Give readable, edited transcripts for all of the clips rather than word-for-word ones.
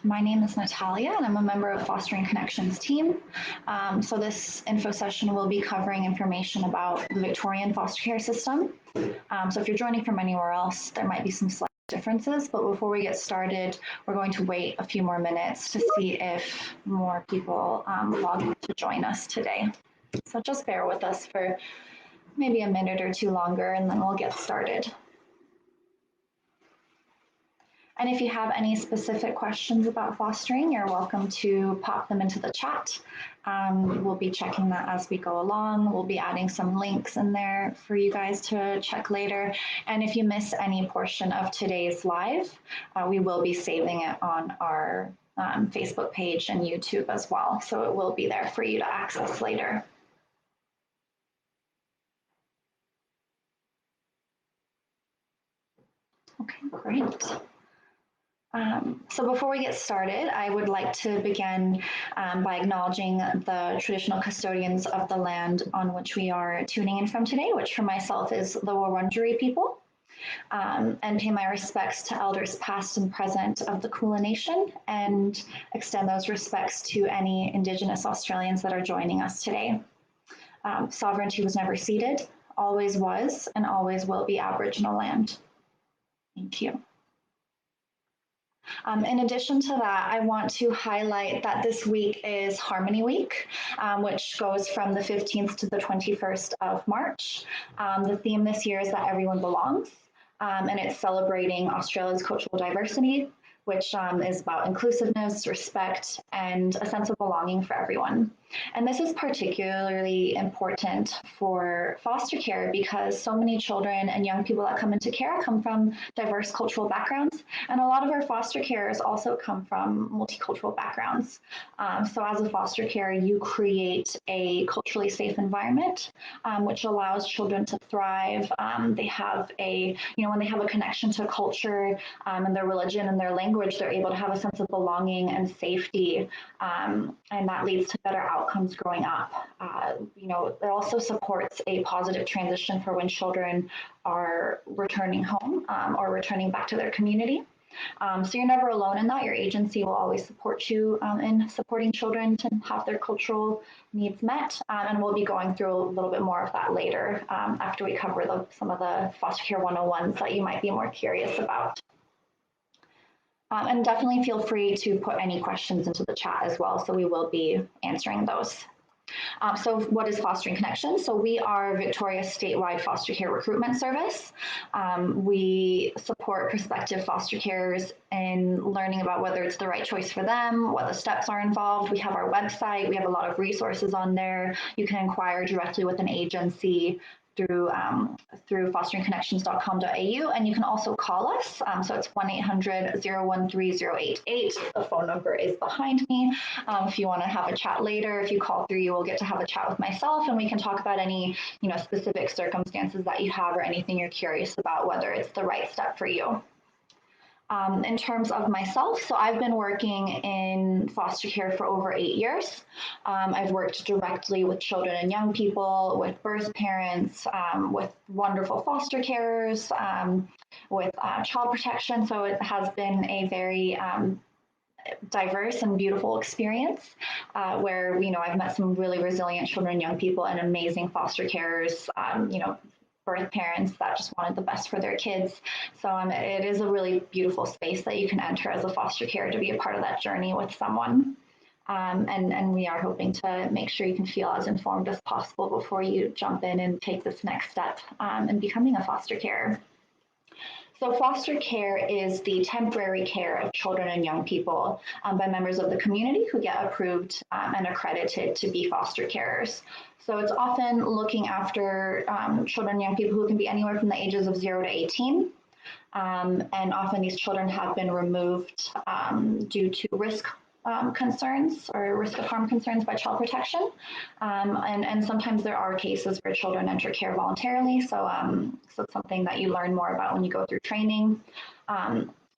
My name is Natalia, and I'm a member of Fostering Connections team. So this info session will be covering information about the Victorian foster care system. So if you're joining from anywhere else, there might be some slight differences, but before we get started, we're going to wait a few more minutes to see if more people log in to join us today. So just bear with us for maybe a minute or two longer, and then we'll get started. And if you have any specific questions about fostering, you're welcome to pop them into the chat. We'll be checking that as we go along. We'll be adding some links in there for you guys to check later. And if you miss any portion of today's live, we will be saving it on our Facebook page and YouTube as well. So it will be there for you to access later. Okay, great. So before we get started, I would like to begin by acknowledging the traditional custodians of the land on which we are tuning in from today, which for myself is the Wurundjeri people, and pay my respects to elders past and present of the Kulin Nation, and extend those respects to any Indigenous Australians that are joining us today. Sovereignty was never ceded, always was, and always will be Aboriginal land. Thank you. In addition to that, I want to highlight that this week is Harmony Week, which goes from the 15th to the 21st of March. The theme this year is that everyone belongs, and it's celebrating Australia's cultural diversity, which is about inclusiveness, respect, and a sense of belonging for everyone. And this is particularly important for foster care because so many children and young people that come into care come from diverse cultural backgrounds. And a lot of our foster carers also come from multicultural backgrounds. So as a foster carer, you create a culturally safe environment, which allows children to thrive. They have when they have a connection to culture and their religion and their language, they're able to have a sense of belonging and safety. And that leads to better outcomes growing up. It also supports a positive transition for when children are returning home or returning back to their community. So you're never alone in that. Your agency will always support you in supporting children to have their cultural needs met. And we'll be going through a little bit more of that later after we cover some of the foster care 101s that you might be more curious about. And definitely feel free to put any questions into the chat as well. So we will be answering those. So what is Fostering Connections? So we are Victoria's statewide foster care recruitment service. We support prospective foster carers in learning about whether it's the right choice for them, what the steps are involved. We have our website. We have a lot of resources on there. You can inquire directly with an agency through fosteringconnections.com.au, and you can also call us. So it's 1-800-013-088. The phone number is behind me. If you want to have a chat later, if you call through, you will get to have a chat with myself, and we can talk about any specific circumstances that you have or anything you're curious about, whether it's the right step for you. In terms of myself, so I've been working in foster care for over 8 years. I've worked directly with children and young people, with birth parents, with wonderful foster carers, with child protection. So it has been a very diverse and beautiful experience where, I've met some really resilient children and young people and amazing foster carers, birth parents that just wanted the best for their kids. So it is a really beautiful space that you can enter as a foster care to be a part of that journey with someone. And we are hoping to make sure you can feel as informed as possible before you jump in and take this next step in becoming a foster carer. So foster care is the temporary care of children and young people by members of the community who get approved and accredited to be foster carers. So it's often looking after children and young people who can be anywhere from the ages of 0 to 18. And often these children have been removed due to risk concerns or risk of harm concerns by child protection. And sometimes there are cases where children enter care voluntarily. So it's something that you learn more about when you go through training.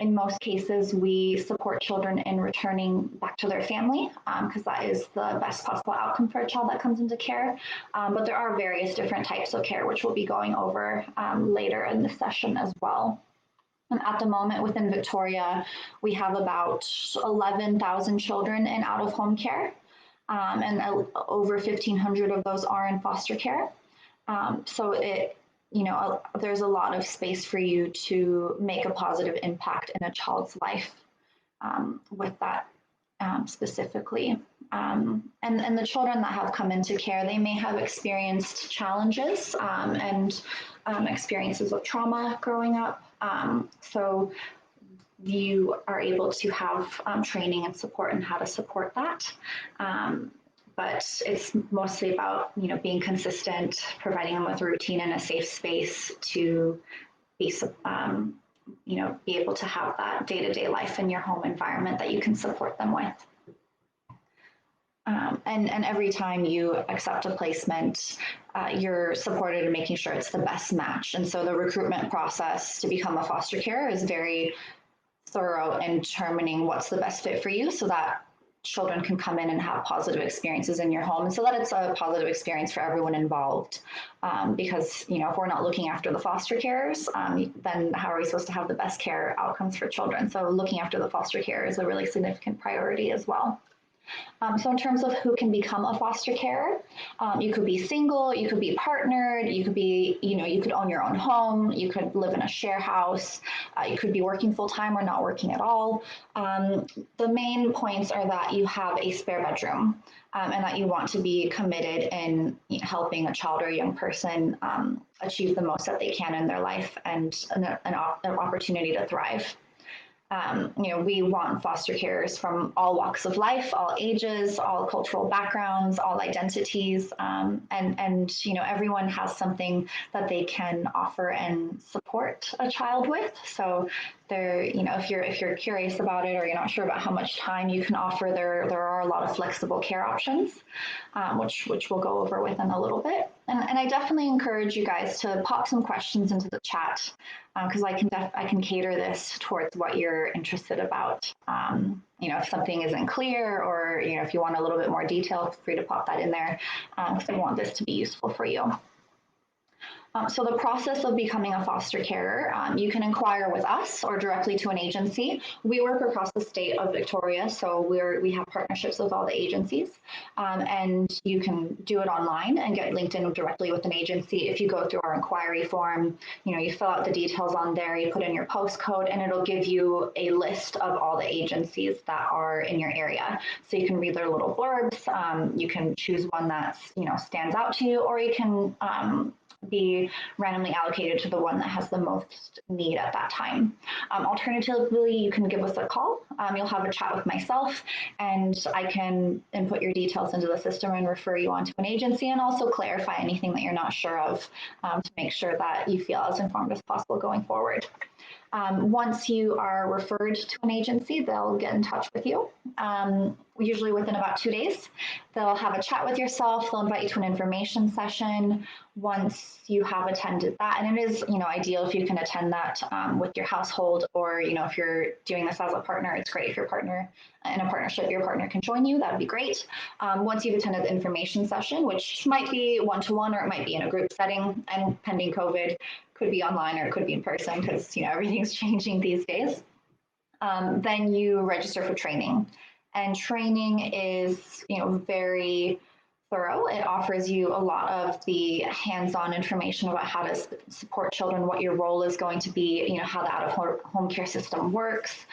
In most cases, we support children in returning back to their family because that is the best possible outcome for a child that comes into care. But there are various different types of care, which we'll be going over later in the session as well. At the moment within Victoria, we have about 11,000 children in out-of-home care, and over 1,500 of those are in foster care. So there's a lot of space for you to make a positive impact in a child's life with that specifically. And the children that have come into care, they may have experienced challenges and experiences of trauma growing up. So you are able to have training and support in how to support that. But it's mostly about being consistent, providing them with a routine and a safe space to be be able to have that day-to-day life in your home environment that you can support them with. And every time you accept a placement, you're supported in making sure it's the best match. And so the recruitment process to become a foster carer is very thorough in determining what's the best fit for you, so that children can come in and have positive experiences in your home, and so that it's a positive experience for everyone involved. Because if we're not looking after the foster carers, then how are we supposed to have the best care outcomes for children? So looking after the foster care is a really significant priority as well. So in terms of who can become a foster carer, you could be single, you could be partnered, you could be, you could own your own home, you could live in a share house, you could be working full-time or not working at all. The main points are that you have a spare bedroom and that you want to be committed in helping a child or a young person achieve the most that they can in their life and an opportunity to thrive. We want foster carers from all walks of life, all ages, all cultural backgrounds, all identities, and everyone has something that they can offer and support a child with. So there, if you're curious about it or you're not sure about how much time you can offer, there are a lot of flexible care options, which we'll go over with in a little bit. And I definitely encourage you guys to pop some questions into the chat, because I can cater this towards what you're interested about. If something isn't clear, or if you want a little bit more detail, feel free to pop that in there, because I want this to be useful for you. So the process of becoming a foster carer, you can inquire with us or directly to an agency. We work across the state of Victoria, so we have partnerships with all the agencies, and you can do it online and get linked in directly with an agency. If you go through our inquiry form, you fill out the details on there, you put in your postcode, and it'll give you a list of all the agencies that are in your area. So you can read their little blurbs, you can choose one that stands out to you, or you can be randomly allocated to the one that has the most need at that time. Alternatively, you can give us a call. You'll have a chat with myself, and I can input your details into the system and refer you on to an agency, and also clarify anything that you're not sure of, to make sure that you feel as informed as possible going forward. Once you are referred to an agency, they'll get in touch with you, usually within about 2 days. They'll have a chat with yourself. They'll invite you to an information session once you have attended that. And it is, ideal if you can attend that with your household, or, if you're doing this as a partner, it's great if your partner in a partnership, your partner can join you. That would be great. Once you've attended the information session, which might be one-to-one or it might be in a group setting, and pending COVID, could be online or it could be in person, because everything's changing these days. Then you register for training, and training is very thorough. It offers you a lot of the hands-on information about how to support children, what your role is going to be, how the out-of-home care system works,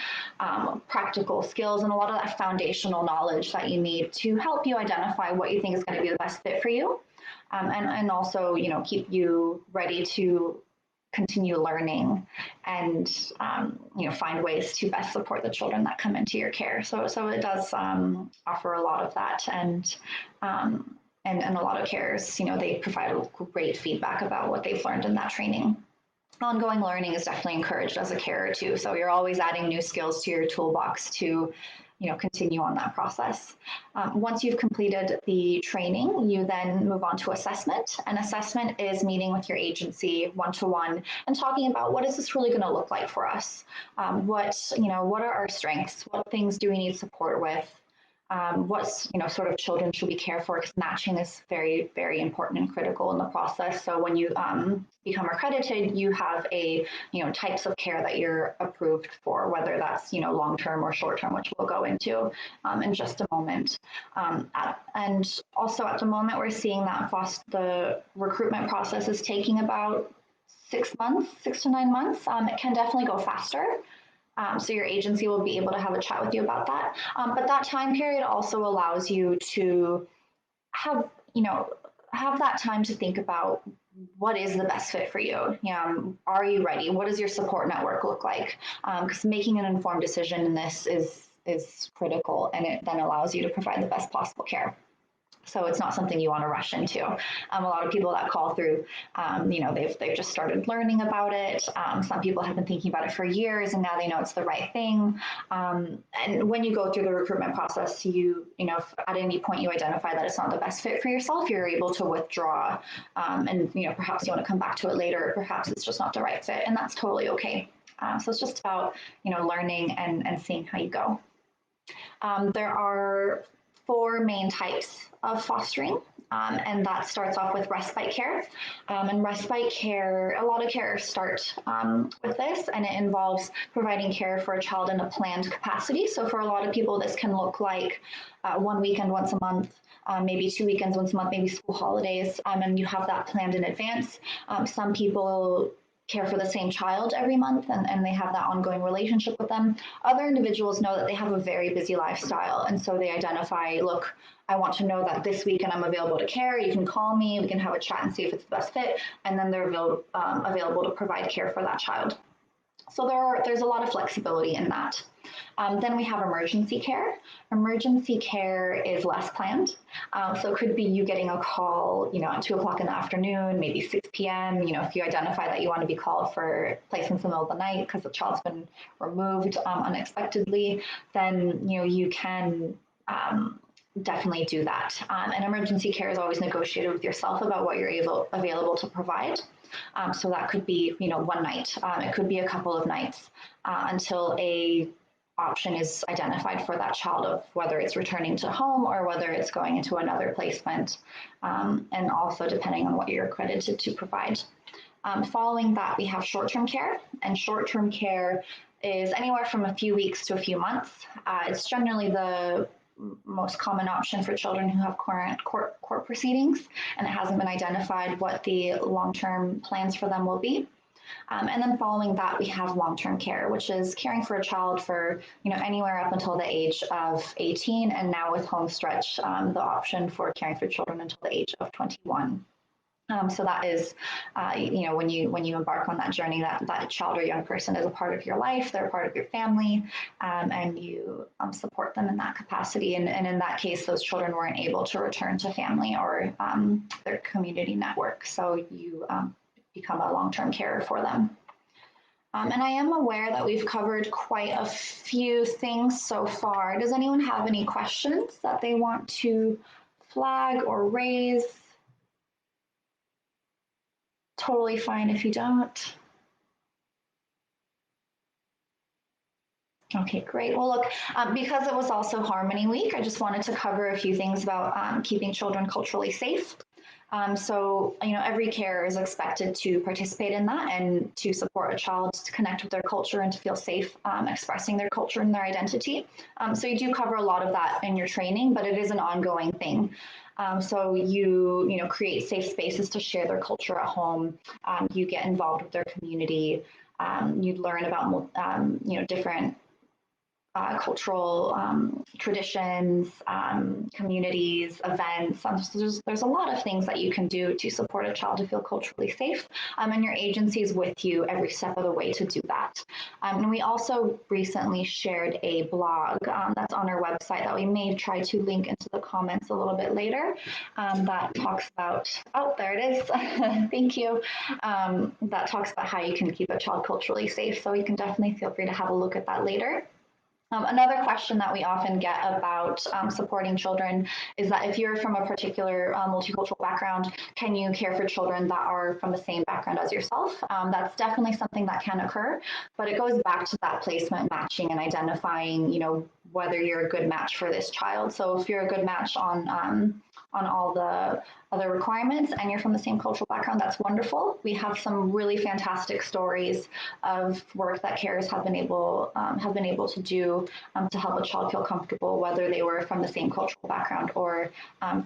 practical skills, and a lot of that foundational knowledge that you need to help you identify what you think is going to be the best fit for you, and also keep you ready to continue learning and find ways to best support the children that come into your care. So it does offer a lot of that, and a lot of carers, they provide great feedback about what they've learned in that training. Ongoing learning is definitely encouraged as a carer too. So you're always adding new skills to your toolbox to continue on that process. Once you've completed the training, you then move on to assessment. And assessment is meeting with your agency one-to-one and talking about, what is this really going to look like for us? What are our strengths? What things do we need support with? what's sort of children should we care for, because matching is very, very important and critical in the process. So when you become accredited, you have a types of care that you're approved for, whether that's long term or short term, which we'll go into in just a moment. And also at the moment, we're seeing that the recruitment process is taking about 6 months, 6 to 9 months. It can definitely go faster. So your agency will be able to have a chat with you about that. But that time period also allows you to have, have that time to think about what is the best fit for you. Are you ready? What does your support network look like? Because making an informed decision in this is critical, and it then allows you to provide the best possible care. So it's not something you want to rush into. A lot of people that call through, they've just started learning about it. Some people have been thinking about it for years, and now they know it's the right thing. And when you go through the recruitment process, if at any point you identify that it's not the best fit for yourself, you're able to withdraw, and perhaps you want to come back to it later. Perhaps it's just not the right fit, and that's totally okay. So it's just about learning and seeing how you go. There are 4 main types of fostering, and that starts off with respite care. And respite care, a lot of carers start with this, and it involves providing care for a child in a planned capacity. So for a lot of people, this can look like one weekend once a month, maybe 2 weekends once a month, maybe school holidays, and you have that planned in advance. Some people care for the same child every month, and they have that ongoing relationship with them. Other individuals know that they have a very busy lifestyle, and so they identify, look, I want to know that this weekend I'm available to care. You can call me, we can have a chat and see if it's the best fit, and then they're available to provide care for that child. So there's a lot of flexibility in that. Then we have emergency care. Emergency care is less planned. So it could be you getting a call, at 2 o'clock in the afternoon, maybe 6 p.m. If you identify that you want to be called for placements in the middle of the night because the child's been removed unexpectedly, then you can definitely do that. And emergency care is always negotiated with yourself about what you're available to provide. So that could be, one night. It could be a couple of nights until a option is identified for that child, of whether it's returning to home or whether it's going into another placement, and also depending on what you're accredited to provide. Following that, we have short-term care, and short-term care is anywhere from a few weeks to a few months. It's generally the most common option for children who have current court proceedings, and it hasn't been identified what the long-term plans for them will be. And then following that, we have long-term care, which is caring for a child for anywhere up until the age of 18, and now with Homestretch, the option for caring for children until the age of 21. So that is, when you embark on that journey, that child or young person is a part of your life, they're a part of your family, and you support them in that capacity. And in that case, those children weren't able to return to family or their community network. So you become a long-term carer for them. And I am aware that we've covered quite a few things so far. Does anyone have any questions that they want to flag or raise? Totally fine if you don't. Okay, great. Well, look, because it was also Harmony Week, I just wanted to cover a few things about keeping children culturally safe. So, every carer is expected to participate in that and to support a child to connect with their culture and to feel safe expressing their culture and their identity. So you do cover a lot of that in your training, but it is an ongoing thing. So you create safe spaces to share their culture at home. You get involved with their community. You learn about different cultural traditions, communities, events. There's a lot of things that you can do to support a child to feel culturally safe, and your agency is with you every step of the way to do that. And we also recently shared a blog that's on our website that we may try to link into the comments a little bit later, that talks about, oh, there it is. Thank you. That talks about how you can keep a child culturally safe. So you can definitely feel free to have a look at that later. Another question that we often get about supporting children is that if you're from a particular multicultural background, can you care for children that are from the same background as yourself? That's definitely something that can occur, but it goes back to that placement matching and identifying, whether you're a good match for this child. So if you're a good match on all the other requirements and you're from the same cultural background, that's wonderful. We have some really fantastic stories of work that carers have been able to do to help a child feel comfortable, whether they were from the same cultural background or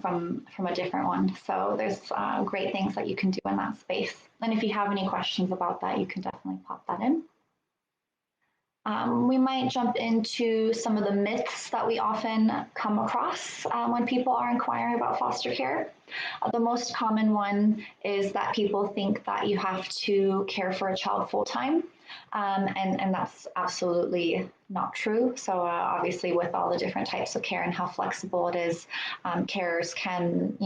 from a different one. So there's great things that you can do in that space. And if you have any questions about that, you can definitely pop that in. We might jump into some of the myths that we often come across when people are inquiring about foster care. The most common one is that people think that you have to care for a child full time. And that's absolutely not true. So obviously with all the different types of care and how flexible it is, carers can,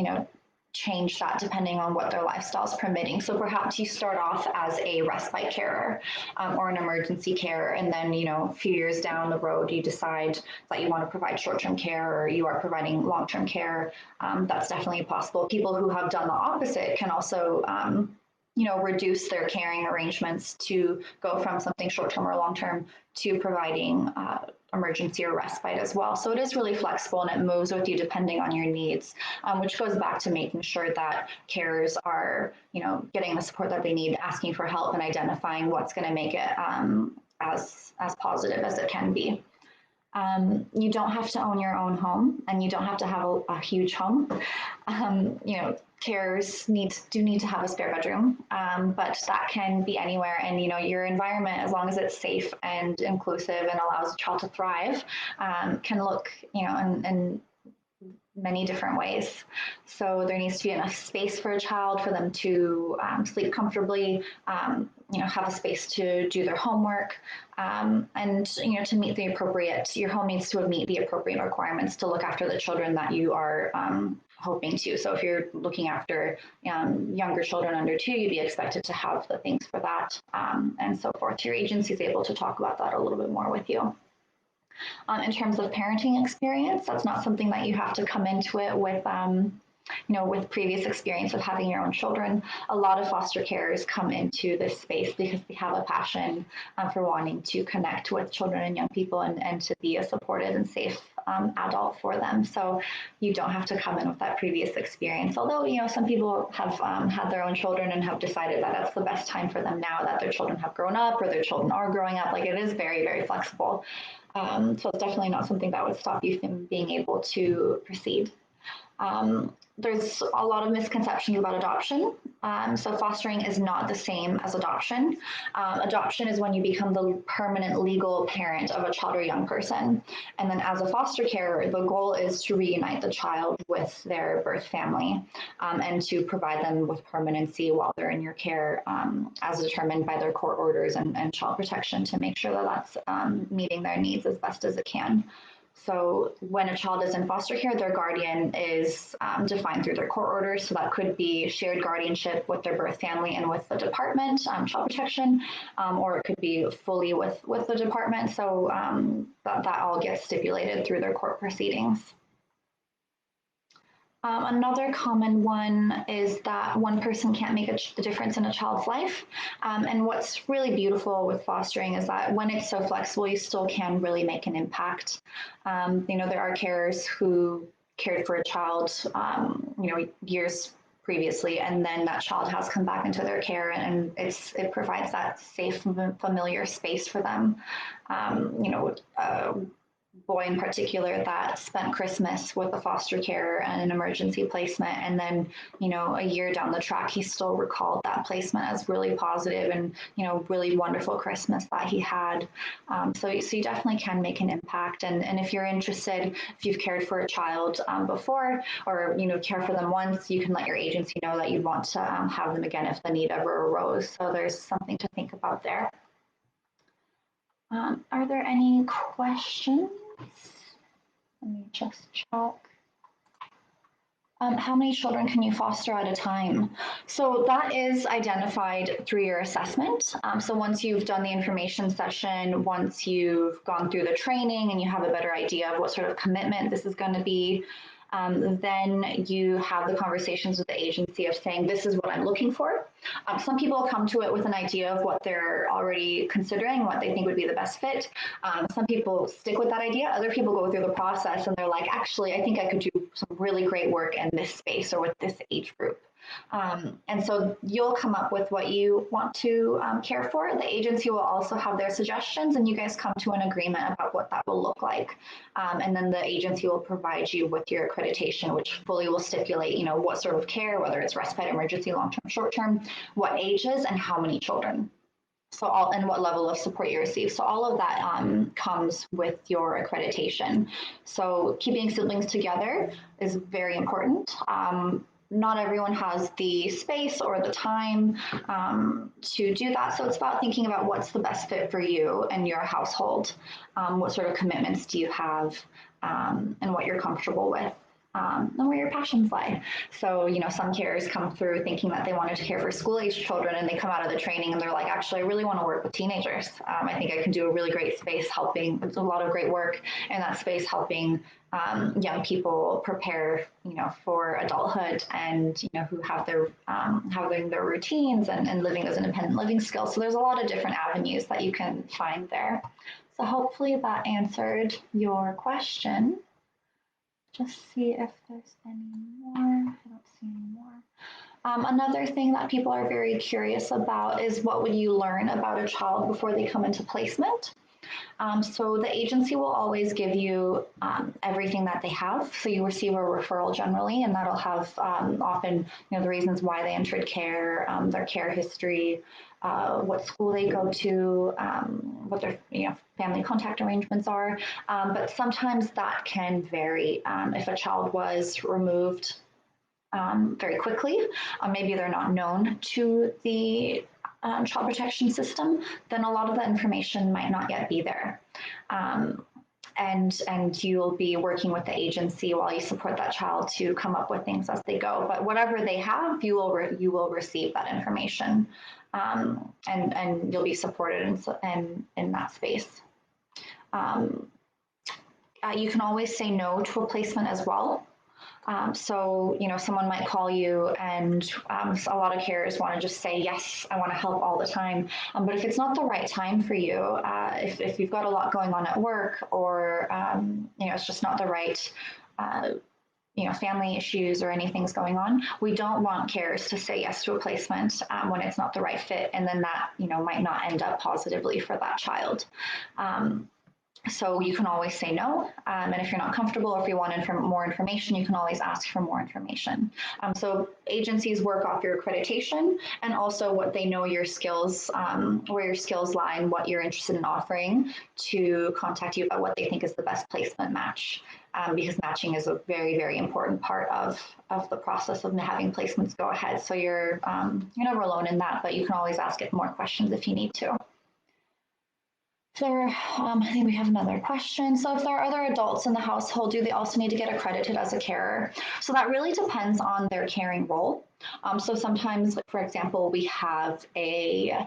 change that depending on what their lifestyle is permitting. So perhaps you start off as a respite carer or an emergency care, and then a few years down the road you decide that you want to provide short-term care or you are providing long-term care. That's definitely possible. People who have done the opposite can also reduce their caring arrangements to go from something short-term or long-term to providing emergency or respite as well. So it is really flexible and it moves with you depending on your needs, which goes back to making sure that carers are, getting the support that they need, asking for help and identifying what's going to make it as positive as it can be. You don't have to own your own home and you don't have to have a huge home. Carers do need to have a spare bedroom, but that can be anywhere. And your environment, as long as it's safe and inclusive and allows a child to thrive, can look in many different ways. So there needs to be enough space for a child for them to sleep comfortably, have a space to do their homework, and to meet your home needs to meet the appropriate requirements to look after the children that you are hoping to. So if you're looking after younger children under 2, you'd be expected to have the things for that, and so forth. Your agency is able to talk about that a little bit more with you. In terms of parenting experience, that's not something that you have to come into it with, with previous experience of having your own children. A lot of foster carers come into this space because they have a passion for wanting to connect with children and young people and to be a supportive and safe adult for them. So you don't have to come in with that previous experience. Although, some people have had their own children and have decided that that's the best time for them now that their children have grown up or their children are growing up. Like, it is very, very flexible. So it's definitely not something that would stop you from being able to proceed. There's a lot of misconceptions about adoption. So fostering is not the same as adoption. Adoption is when you become the permanent legal parent of a child or young person. And then as a foster carer, the goal is to reunite the child with their birth family and to provide them with permanency while they're in your care, as determined by their court orders and child protection, to make sure that that's meeting their needs as best as it can. So when a child is in foster care, their guardian is defined through their court orders. So that could be shared guardianship with their birth family and with the department, child protection, or it could be fully with the department. So that all gets stipulated through their court proceedings. Another common one is that one person can't make a difference in a child's life. And what's really beautiful with fostering is that when it's so flexible, you still can really make an impact. There are carers who cared for a child, years previously, and then that child has come back into their care, and it provides that safe, familiar space for them. Boy in particular that spent Christmas with a foster care and an emergency placement, and then a year down the track he still recalled that placement as really positive and really wonderful Christmas that he had. So you definitely can make an impact, and if you're interested, if you've cared for a child before, or care for them once, you can let your agency know that you want to have them again if the need ever arose. So there's something to think about there. Are there any questions? Let me just check. How many children can you foster at a time? So that is identified through your assessment. So once you've done the information session, once you've gone through the training and you have a better idea of what sort of commitment this is going to be, Then you have the conversations with the agency of saying, this is what I'm looking for. Some people come to it with an idea of what they're already considering, what they think would be the best fit. Some people stick with that idea. Other people go through the process and they're like, actually, I think I could do some really great work in this space or with this age group. And so you'll come up with what you want to care for. The agency will also have their suggestions, and you guys come to an agreement about what that will look like. And then the agency will provide you with your accreditation, which fully will stipulate, what sort of care, whether it's respite, emergency, long-term, short-term, what ages, and how many children. So all and what level of support you receive. So all of that comes with your accreditation. So keeping siblings together is very important. Not everyone has the space or the time to do that. So it's about thinking about what's the best fit for you and your household. What sort of commitments do you have, and what you're comfortable with. And where your passions lie. So, some carers come through thinking that they wanted to care for school-age children, and they come out of the training and they're like, actually, I really want to work with teenagers. I think I can do a really great space helping. It's a lot of great work in that space helping young people prepare, for adulthood, and who have their having their routines and living those independent living skills. So there's a lot of different avenues that you can find there. So hopefully that answered your question. Just see if there's any more. I don't see any more. Another thing that people are very curious about is what would you learn about a child before they come into placement? So the agency will always give you everything that they have. So you receive a referral generally, and that'll have often the reasons why they entered care, their care history, what school they go to, what their family contact arrangements are. But sometimes that can vary. If a child was removed very quickly, maybe they're not known to the child protection system, then a lot of the information might not yet be there. And you'll be working with the agency while you support that child to come up with things as they go. But whatever they have, you will receive that information, and you'll be supported in that space. You can always say no to a placement as well. So, someone might call you, and a lot of carers want to just say, yes, I want to help all the time. But if it's not the right time for you, if you've got a lot going on at work, or, it's just not the right, family issues or anything's going on, we don't want carers to say yes to a placement when it's not the right fit. And then that, might not end up positively for that child. So you can always say no. And if you're not comfortable, or if you want more information, you can always ask for more information. So agencies work off your accreditation, and also what they know your skills, where your skills lie, and what you're interested in offering, to contact you about what they think is the best placement match. Because matching is a very, very important part of the process of having placements go ahead. So you're never alone in that, but you can always ask it more questions if you need to. I think we have another question. So if there are other adults in the household, do they also need to get accredited as a carer? So that really depends on their caring role. So sometimes, for example, we have a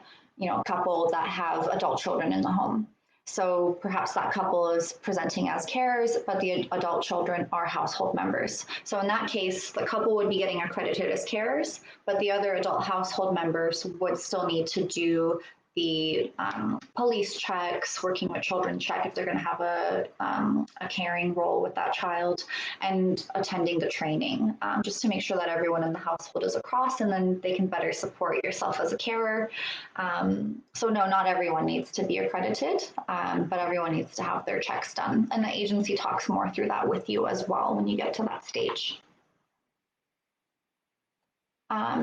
couple that have adult children in the home. So perhaps that couple is presenting as carers, but the adult children are household members. So in that case, the couple would be getting accredited as carers, but the other adult household members would still need to do the police checks, working with children check if they're going to have a caring role with that child, and attending the training, just to make sure that everyone in the household is across, and then they can better support yourself as a carer. So no, not everyone needs to be accredited, but everyone needs to have their checks done. And the agency talks more through that with you as well when you get to that stage.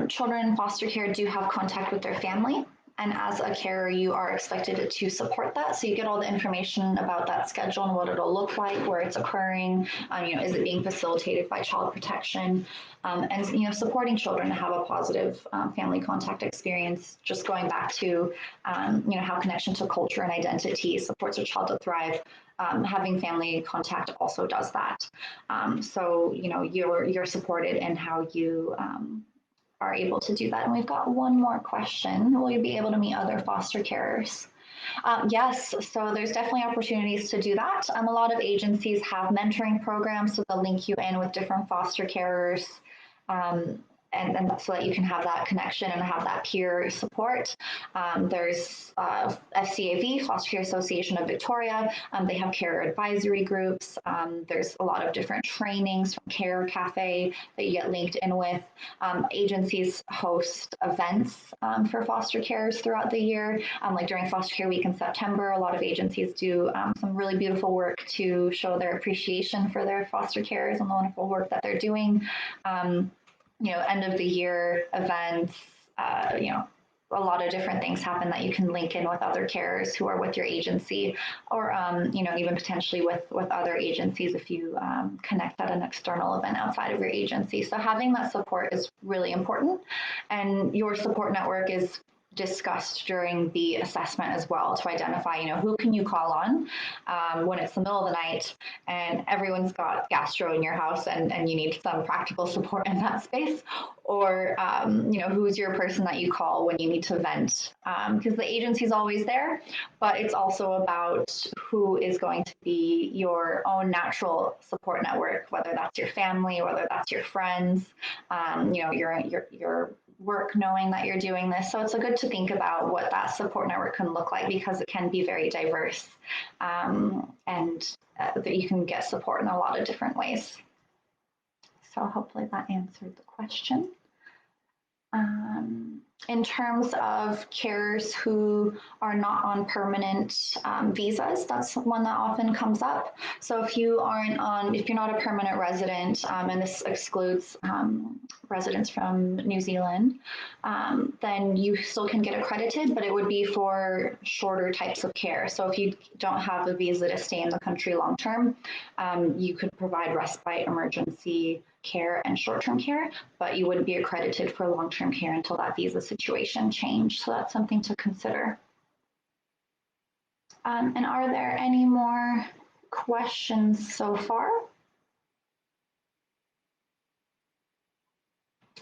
Children in foster care do have contact with their family. And as a carer, you are expected to support that. So you get all the information about that schedule and what it'll look like, where it's occurring, is it being facilitated by child protection, and supporting children to have a positive family contact experience. Just going back to how connection to culture and identity supports a child to thrive. Having family contact also does that. So you're supported in how you are able to do that. And we've got one more question. Will you be able to meet other foster carers? Yes, so there's definitely opportunities to do that. A lot of agencies have mentoring programs, so they'll link you in with different foster carers. Um, and so that you can have that connection and have that peer support. There's FCAV, Foster Care Association of Victoria. They have care advisory groups. There's a lot of different trainings from Care Cafe that you get linked in with. Agencies host events for foster carers throughout the year. Like during Foster Care Week in September, a lot of agencies do some really beautiful work to show their appreciation for their foster carers and the wonderful work that they're doing. End of the year events, a lot of different things happen that you can link in with other carers who are with your agency, or even potentially with other agencies if you connect at an external event outside of your agency. So having that support is really important, and your support network is discussed during the assessment as well to identify, who can you call on when it's the middle of the night and everyone's got gastro in your house and you need some practical support in that space, or who's your person that you call when you need to vent, because the agency is always there, but it's also about who is going to be your own natural support network, whether that's your family, whether that's your friends, your work knowing that you're doing this. So it's good to think about what that support network can look like, because it can be very diverse, and that you can get support in a lot of different ways. So hopefully that answered the question. In terms of carers who are not on permanent visas, that's one that often comes up. So if you're not a permanent resident, and this excludes residents from New Zealand, then you still can get accredited, but it would be for shorter types of care. So if you don't have a visa to stay in the country long term, you could provide respite, emergency care, and short-term care, but you wouldn't be accredited for long-term care until that visa situation changed. So that's something to consider. And are there any more questions so far?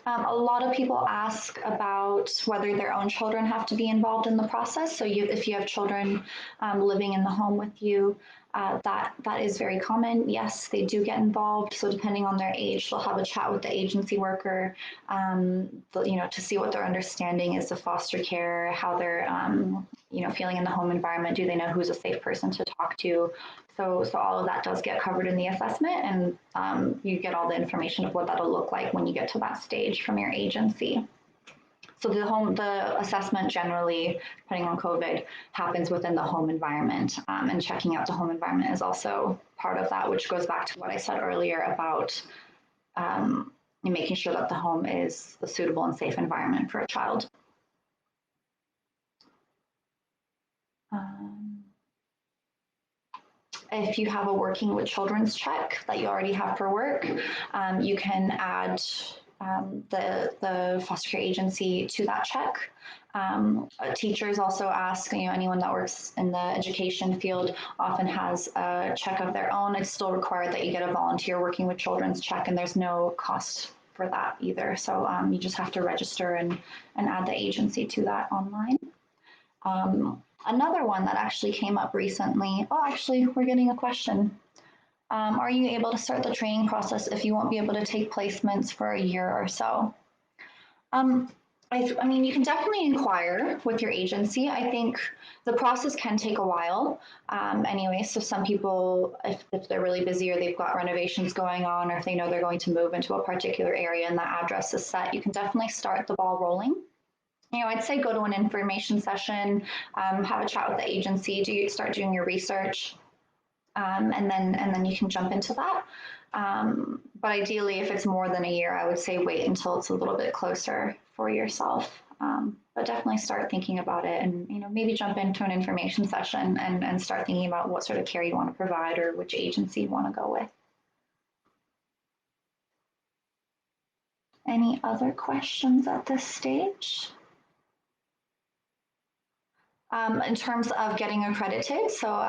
A lot of people ask about whether their own children have to be involved in the process. So if you have children living in the home with you, that is very common. Yes, they do get involved. So depending on their age, they'll have a chat with the agency worker, to see what their understanding is of foster care, how they're, feeling in the home environment. Do they know who's a safe person to talk to? So all of that does get covered in the assessment, and you get all the information of what that'll look like when you get to that stage from your agency. So the assessment generally, depending on COVID, happens within the home environment, and checking out the home environment is also part of that, which goes back to what I said earlier about making sure that the home is a suitable and safe environment for a child. If you have a working with children's check that you already have for work, you can add the foster care agency to that check. Teachers also ask, anyone that works in the education field often has a check of their own. It's still required that you get a volunteer working with children's check, and there's no cost for that either. So you just have to register and add the agency to that online. Another one that actually came up recently. Oh, actually, we're getting a question. Are you able to start the training process if you won't be able to take placements for a year or so? I mean, you can definitely inquire with your agency. I think the process can take a while anyway. So some people, if they're really busy or they've got renovations going on, or if they know they're going to move into a particular area and that address is set, you can definitely start the ball rolling. I'd say go to an information session, have a chat with the agency, start doing your research, and then you can jump into that. But ideally, if it's more than a year, I would say wait until it's a little bit closer for yourself. But definitely start thinking about it, and maybe jump into an information session and start thinking about what sort of care you want to provide or which agency you want to go with. Any other questions at this stage? In terms of getting accredited, so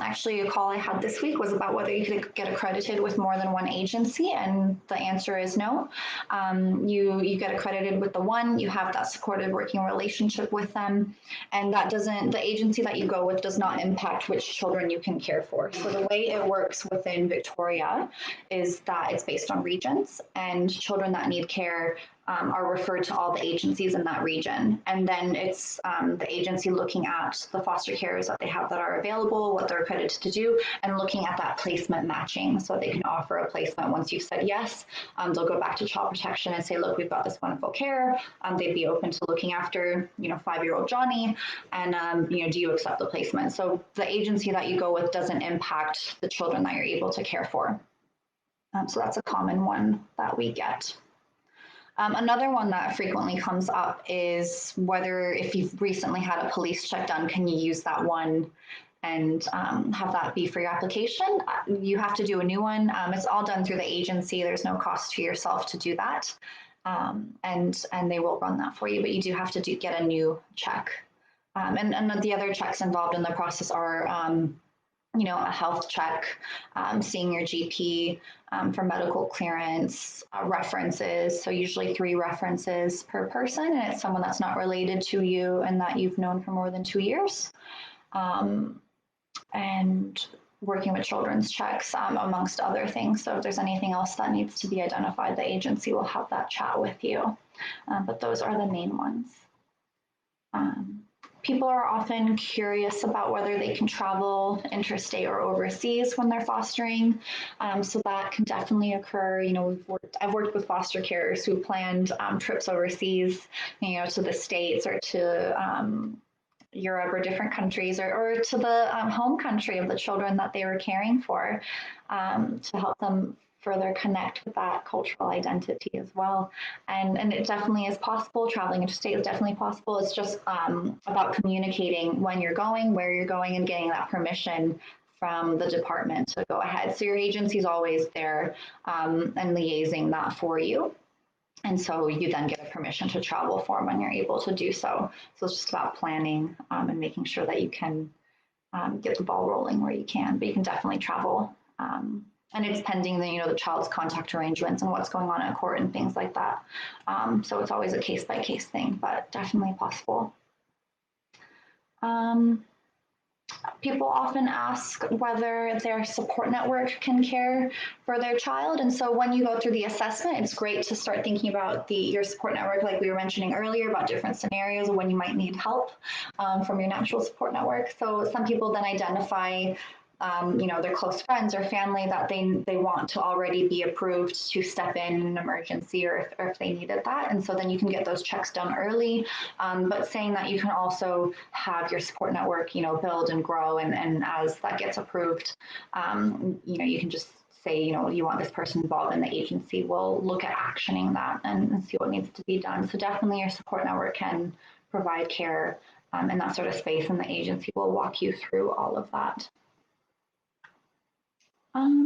actually a call I had this week was about whether you could get accredited with more than one agency, and the answer is no. You get accredited with the one, you have that supportive working relationship with them, and that doesn't, the agency that you go with does not impact which children you can care for. So the way it works within Victoria is that it's based on regions, and children that need care are referred to all the agencies in that region. And then it's the agency looking at the foster carers that they have that are available, what they're accredited to do, and looking at that placement matching so they can offer a placement. Once you've said yes, they'll go back to child protection and say, look, we've got this wonderful care. They'd be open to looking after, 5-year-old Johnny, and, do you accept the placement? So the agency that you go with doesn't impact the children that you're able to care for. So that's a common one that we get. Another one that frequently comes up is whether, if you've recently had a police check done, can you use that one and have that be for your application? You have to do a new one. It's all done through the agency. There's no cost to yourself to do that. And they will run that for you, but you do have to get a new check. And the other checks involved in the process are a health check, seeing your GP for medical clearance, references. So usually 3 references per person, and it's someone that's not related to you and that you've known for more than 2 years. And working with children's checks, amongst other things. So if there's anything else that needs to be identified, the agency will have that chat with you. But those are the main ones. People are often curious about whether they can travel interstate or overseas when they're fostering. So that can definitely occur. I've worked with foster carers who planned trips overseas, to the States or to Europe or different countries, or to the home country of the children that they were caring for, to help them further connect with that cultural identity as well. And it definitely is possible. Traveling interstate is definitely possible. It's just about communicating when you're going, where you're going, and getting that permission from the department to go ahead. So your agency is always there and liaising that for you. And so you then get a permission to travel form when you're able to do so. So it's just about planning and making sure that you can get the ball rolling where you can, but you can definitely travel. And it's pending the child's contact arrangements and what's going on at court and things like that. So it's always a case by case thing, but definitely possible. People often ask whether their support network can care for their child. And so when you go through the assessment, it's great to start thinking about your support network, like we were mentioning earlier, about different scenarios of when you might need help from your natural support network. So some people then identify their close friends or family that they want to already be approved to step in an emergency, or if they needed that. And so then you can get those checks done early. But saying that you can also have your support network, build and grow. And as that gets approved, you can just say, you want this person involved, and the agency will look at actioning that and see what needs to be done. So definitely your support network can provide care in that sort of space, and the agency will walk you through all of that.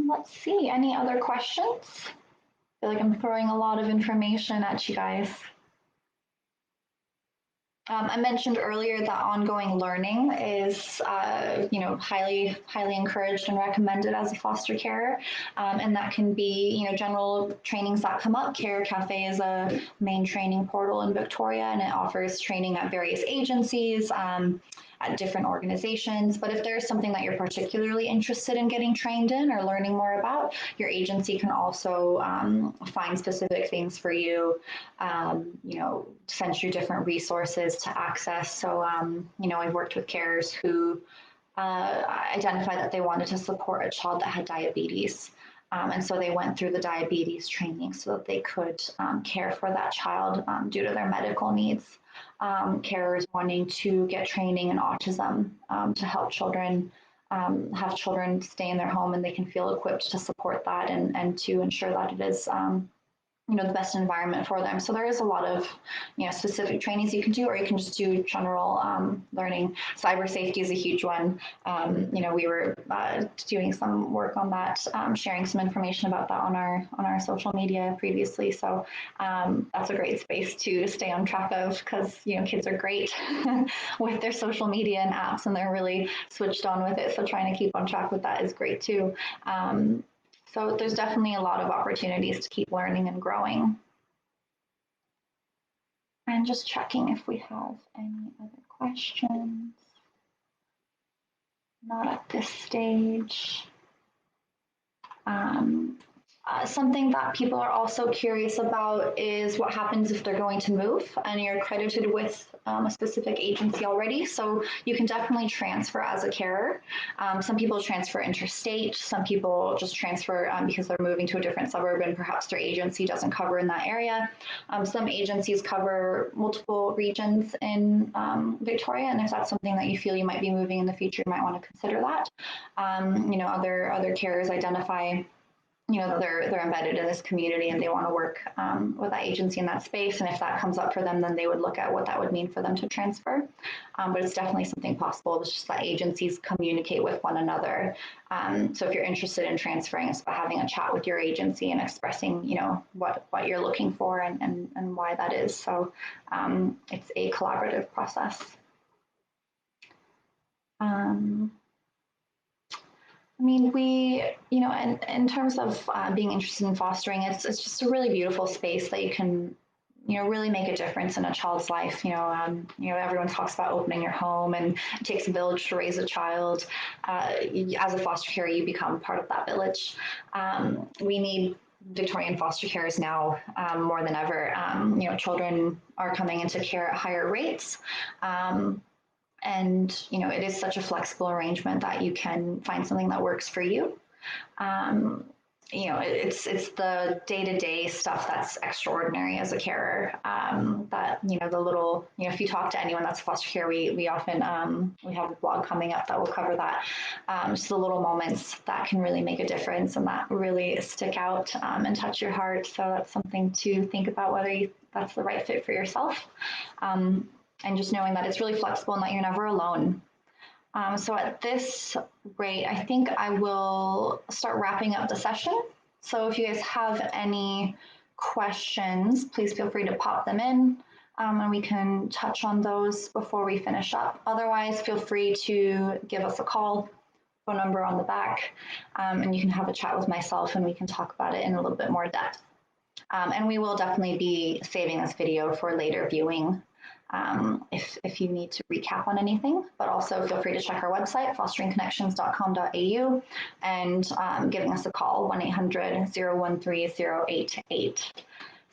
Let's see, any other questions? I feel like I'm throwing a lot of information at you guys. I mentioned earlier that ongoing learning is, highly encouraged and recommended as a foster carer, and that can be, general trainings that come up. Care Cafe is a main training portal in Victoria, and it offers training at various agencies, at different organizations. But if there's something that you're particularly interested in getting trained in or learning more about, your agency can also find specific things for you, send you different resources to access. So, I've worked with carers who identified that they wanted to support a child that had diabetes. And so they went through the diabetes training so that they could care for that child due to their medical needs. Carers wanting to get training in autism to help children have children stay in their home, and they can feel equipped to support that and to ensure that it is the best environment for them. So there is a lot of specific trainings you can do, or you can just do general learning. Cyber safety is a huge one. We were doing some work on that, sharing some information about that on our social media previously. So that's a great space to stay on track of, because kids are great with their social media and apps, and they're really switched on with it. So trying to keep on track with that is great too. So there's definitely a lot of opportunities to keep learning and growing. I'm just checking if we have any other questions. Not at this stage. Um, Something that people are also curious about is what happens if they're going to move and you're accredited with a specific agency already. So you can definitely transfer as a carer. Some people transfer interstate, some people just transfer because they're moving to a different suburb and perhaps their agency doesn't cover in that area. Some agencies cover multiple regions in Victoria, and if that's something that you feel you might be moving in the future, you might want to consider that. Other carers identify they're embedded in this community and they want to work with that agency in that space, and if that comes up for them, then they would look at what that would mean for them to transfer. But it's definitely something possible. It's just that agencies communicate with one another. So if you're interested in transferring, it's about having a chat with your agency and expressing what you're looking for and why that is. So it's a collaborative process. I mean, in terms of being interested in fostering, it's just a really beautiful space that you can, really make a difference in a child's life. Everyone talks about opening your home, and it takes a village to raise a child. As a foster care, you become part of that village. We need Victorian foster carers now more than ever. Children are coming into care at higher rates. And it is such a flexible arrangement that you can find something that works for you. um, it's the day-to-day stuff that's extraordinary as a carer, that the little, if you talk to anyone that's foster care, we often we have a blog coming up that will cover that. Just the little moments that can really make a difference and that really stick out and touch your heart. So that's something to think about, whether that's the right fit for yourself. And just knowing that it's really flexible and that you're never alone. So at this rate, I think I will start wrapping up the session. So if you guys have any questions, please feel free to pop them in, and we can touch on those before we finish up. Otherwise, feel free to give us a call, phone number on the back, and you can have a chat with myself and we can talk about it in a little bit more depth. And we will definitely be saving this video for later viewing, if you need to recap on anything, but also feel free to check our website, fosteringconnections.com.au, and giving us a call, 1-800-013-088.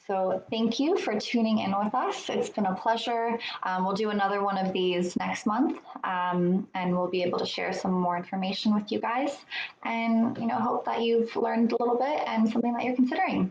So thank you for tuning in with us. It's been a pleasure. We'll do another one of these next month, and we'll be able to share some more information with you guys, and hope that you've learned a little bit and something that you're considering.